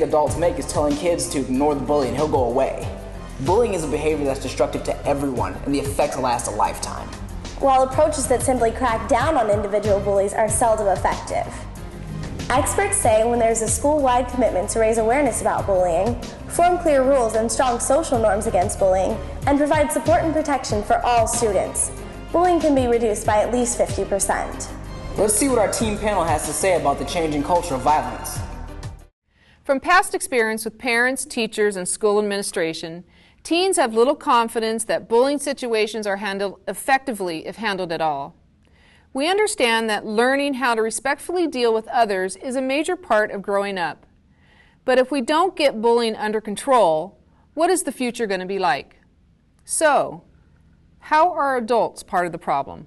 adults make is telling kids to ignore the bully and he'll go away. Bullying is a behavior that's destructive to everyone, and the effects last a lifetime. While approaches that simply crack down on individual bullies are seldom effective. Experts say when there's a school-wide commitment to raise awareness about bullying, form clear rules and strong social norms against bullying, and provide support and protection for all students, bullying can be reduced by at least 50%. Let's see what our team panel has to say about the changing culture of violence. From past experience with parents, teachers, and school administration, teens have little confidence that bullying situations are handled effectively if handled at all. We understand that learning how to respectfully deal with others is a major part of growing up. But if we don't get bullying under control, what is the future going to be like? So, how are adults part of the problem?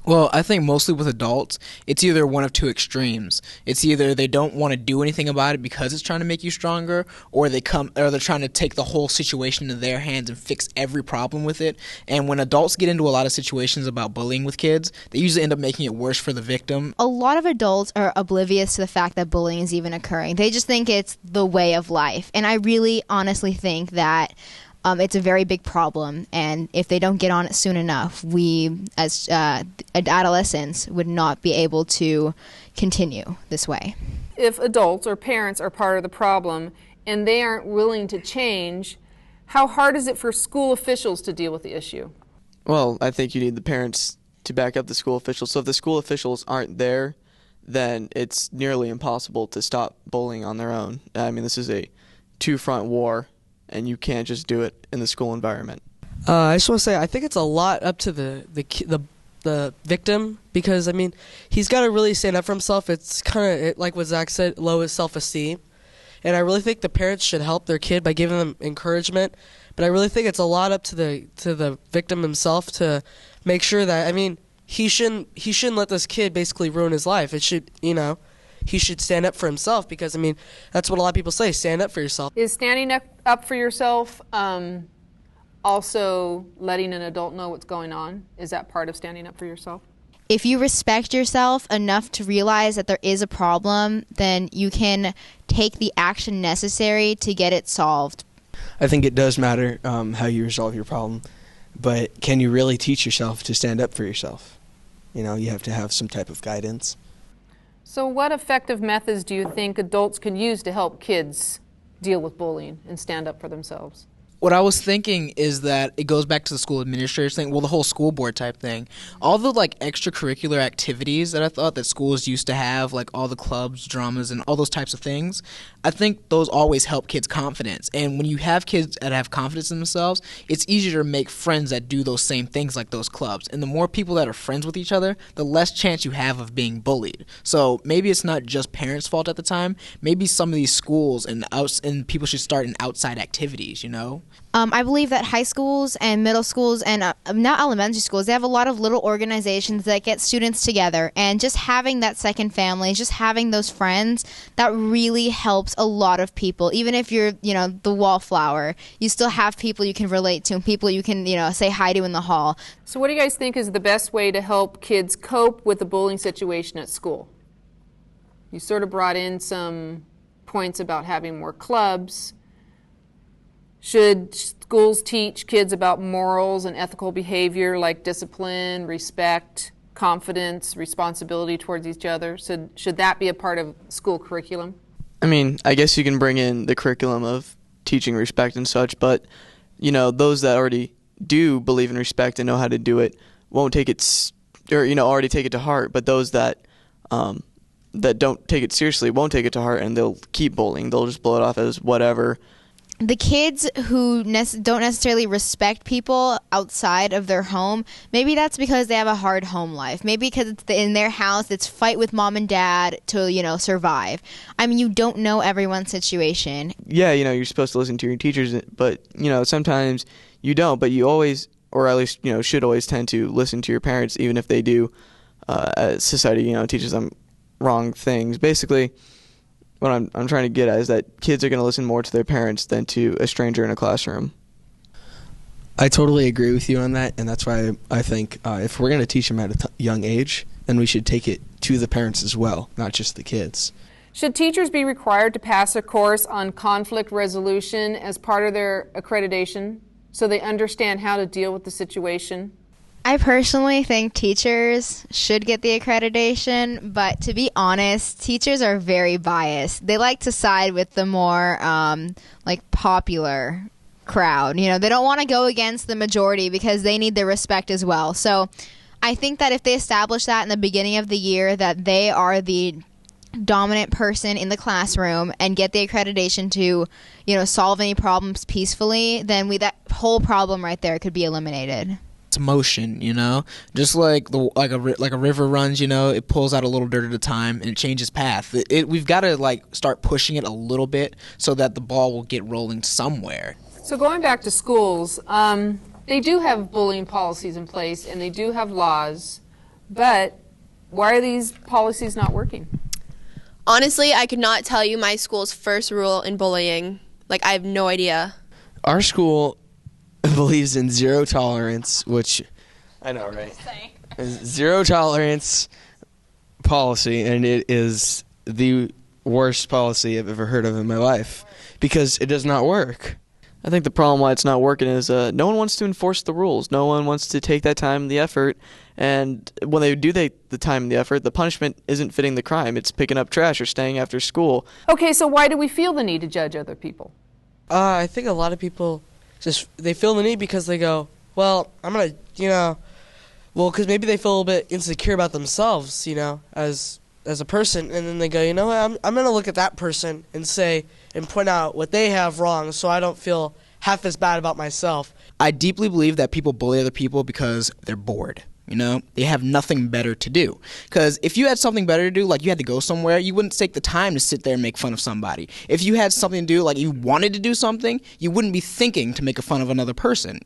Well, I think mostly with adults, it's either one of two extremes. It's either they don't want to do anything about it because it's trying to make you stronger, or they're trying to take the whole situation into their hands and fix every problem with it. And when adults get into a lot of situations about bullying with kids, they usually end up making it worse for the victim. A lot of adults are oblivious to the fact that bullying is even occurring. They just think it's the way of life. And I really honestly think that it's a very big problem, and if they don't get on it soon enough, we, as adolescents, would not be able to continue this way. If adults or parents are part of the problem and they aren't willing to change, how hard is it for school officials to deal with the issue? Well, I think you need the parents to back up the school officials. So if the school officials aren't there, then it's nearly impossible to stop bullying on their own. I mean, this is a two-front war, and you can't just do it in the school environment. I just want to say I think it's a lot up to the victim, because I mean he's got to really stand up for himself. It's kind of like what Zach said, low self-esteem, and I really think the parents should help their kid by giving them encouragement. But I really think it's a lot up to the victim himself to make sure that he shouldn't let this kid basically ruin his life. It should he should stand up for himself, because, that's what a lot of people say, stand up for yourself. Is standing up for yourself also letting an adult know what's going on? Is that part of standing up for yourself? If you respect yourself enough to realize that there is a problem, then you can take the action necessary to get it solved. I think it does matter how you resolve your problem, but can you really teach yourself to stand up for yourself? You have to have some type of guidance. So what effective methods do you think adults can use to help kids deal with bullying and stand up for themselves? What I was thinking is that it goes back to the school administrators thing, the whole school board type thing. All the extracurricular activities that I thought that schools used to have, like all the clubs, dramas, and all those types of things, I think those always help kids' confidence. And when you have kids that have confidence in themselves, it's easier to make friends that do those same things like those clubs. And the more people that are friends with each other, the less chance you have of being bullied. So maybe it's not just parents' fault at the time. Maybe some of these schools and people should start in outside activities, I believe that high schools and middle schools and now elementary schools, they have a lot of little organizations that get students together, and just having that second family, just having those friends, that really helps a lot of people. Even if you're, the wallflower, you still have people you can relate to and people you can, say hi to in the hall. So what do you guys think is the best way to help kids cope with the bullying situation at school? You sort of brought in some points about having more clubs. Should schools teach kids about morals and ethical behavior like discipline, respect, confidence, responsibility towards each other? Should that be a part of school curriculum? I guess you can bring in the curriculum of teaching respect and such, but, those that already do believe in respect and know how to do it won't take it, already take it to heart, but those that don't take it seriously won't take it to heart, and they'll keep bullying. They'll just blow it off as whatever. The kids who don't necessarily respect people outside of their home, maybe that's because they have a hard home life. Maybe because it's in their house, it's fight with mom and dad to, survive. You don't know everyone's situation. Yeah, you're supposed to listen to your teachers, but, sometimes you don't. But you always, or at least, should always tend to listen to your parents, even if they do, society, teaches them wrong things. Basically, what I'm trying to get at is that kids are going to listen more to their parents than to a stranger in a classroom. I totally agree with you on that, and that's why I think if we're going to teach them at a young age, then we should take it to the parents as well, not just the kids. Should teachers be required to pass a course on conflict resolution as part of their accreditation so they understand how to deal with the situation? I personally think teachers should get the accreditation, but to be honest, teachers are very biased. They like to side with the more popular crowd. You know, they don't want to go against the majority because they need the respect as well. So I think that if they establish that in the beginning of the year, that they are the dominant person in the classroom and get the accreditation to, solve any problems peacefully, then that whole problem right there could be eliminated. It's motion, just like a river runs, it pulls out a little dirt at a time and it changes path. We've got to start pushing it a little bit so that the ball will get rolling somewhere. So going back to schools, they do have bullying policies in place and they do have laws, but why are these policies not working? Honestly, I could not tell you my school's first rule in bullying. I have no idea. Our school believes in zero tolerance, which I know, right? Zero tolerance policy, and it is the worst policy I've ever heard of in my life because it does not work. I think the problem why it's not working is no one wants to enforce the rules. No one wants to take that time and the effort. And when they do the time and the effort, the punishment isn't fitting the crime. It's picking up trash or staying after school. Okay, so why do we feel the need to judge other people? I think a lot of people they feel the need because they go, well, I'm going to, because maybe they feel a little bit insecure about themselves, as a person. And then they go, I'm going to look at that person and point out what they have wrong so I don't feel half as bad about myself. I deeply believe that people bully other people because they're bored. They have nothing better to do. Because if you had something better to do, like you had to go somewhere, you wouldn't take the time to sit there and make fun of somebody. If you had something to do, like you wanted to do something, you wouldn't be thinking to make fun of another person,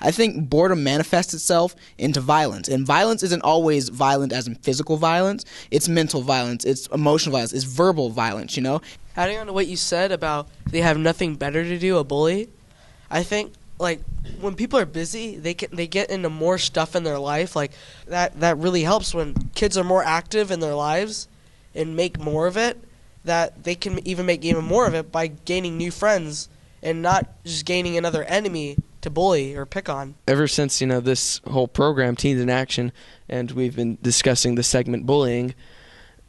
I think boredom manifests itself into violence. And violence isn't always violent as in physical violence. It's mental violence. It's emotional violence. It's verbal violence, Adding on to what you said about they have nothing better to do, a bully, I think when people are busy, they get into more stuff in their life. That really helps when kids are more active in their lives and make more of it, that they can even make even more of it by gaining new friends and not just gaining another enemy to bully or pick on. Ever since, this whole program, Teens in Action, and we've been discussing the segment bullying,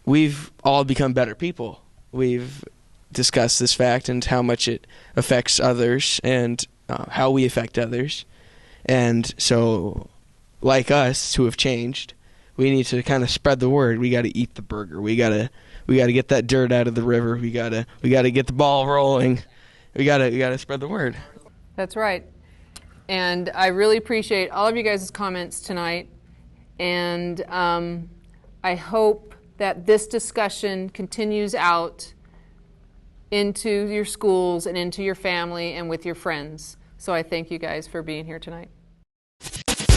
we've all become better people. We've discussed this fact and how much it affects others and how we affect others. And so, like us who have changed, we need to kind of spread the word. We got to eat the burger. We got to get that dirt out of the river. We got to get the ball rolling. We got to spread the word. That's right. And I really appreciate all of you guys' comments tonight. And I hope that this discussion continues out into your schools and into your family and with your friends. So I thank you guys for being here tonight.